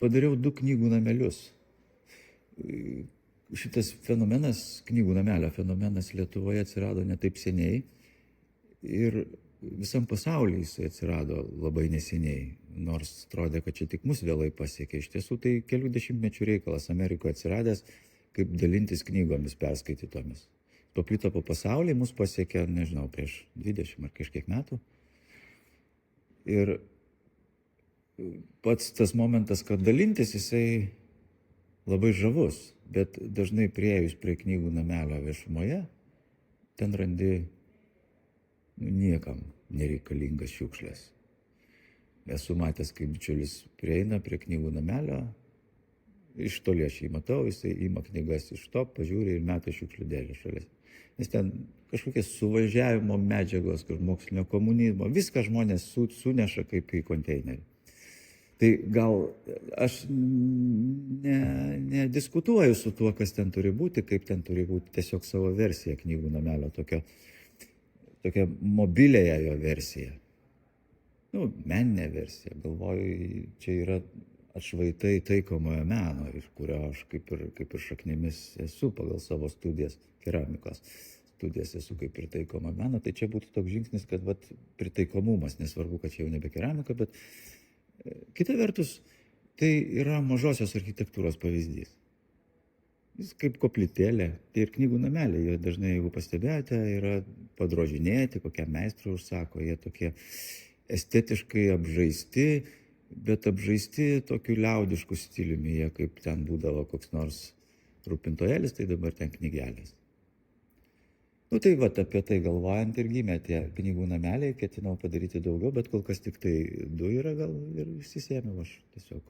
padariau 2 knygų namelius. Šitas fenomenas, knygų namelio fenomenas Lietuvoje atsirado ne taip seniai ir visam pasaulyje jisai atsirado labai neseniai, nors atrodė, kad čia tik mus vėlai pasiekė. Iš tiesų tai kelių dešimtmečių reikalas Amerikoje atsiradęs, kaip dalintis knygomis perskaitytomis. Paplito po pasaulį, mus pasiekė, nežinau, prieš 20 ar kažkiek metų. Ir pats tas momentas, kad dalintis, jisai labai žavus, bet dažnai priėjus prie knygų namelio viešumoje, ten randi niekam nereikalingas šiukšlės. Esu matęs, kaip bičiulis prieina prie knygų namelio, iš toli aš jį matau, jisai ima knygas iš to, pažiūri ir meta šiukšlių dėžę šalia. Nes ten kažkokie suvažiavimo medžiagos, kur mokslinio komunizmo, viską žmonės suneša kaip į konteinerį. Tai gal aš nediskutuoju su tuo, kas ten turi būti, kaip ten turi būti, tiesiog savo versiją knygų namelio, tokia mobiliąją jo versiją. Meninė versija, galvoju, čia yra atšvaitai taikomojo meno, iš kurio aš kaip ir šaknimis esu pagal savo studijas, keramikos studijas esu kaip ir taikoma meno, tai čia būtų toks žingsnis, kad pritaikomumas, nesvarbu, kad čia jau nebe keramika, bet kita vertus, tai yra mažosios architektūros pavyzdys. Jis kaip koplytėlė, tai ir knygų nameliai, jie dažnai, jeigu pastebėjote, yra padrožinėti, kokią meistrą užsako, jie tokie estetiškai apžaisti, bet apžaisti tokiu liaudišku stiliumi, jie kaip ten būdavo koks nors rūpintojėlis, tai dabar ten knygelės. Tai apie tai galvojant ir gimė tie knygų nameliai, ketinau padaryti daugiau, bet kol kas tik tai 2 yra gal ir išsisėmiau aš tiesiog.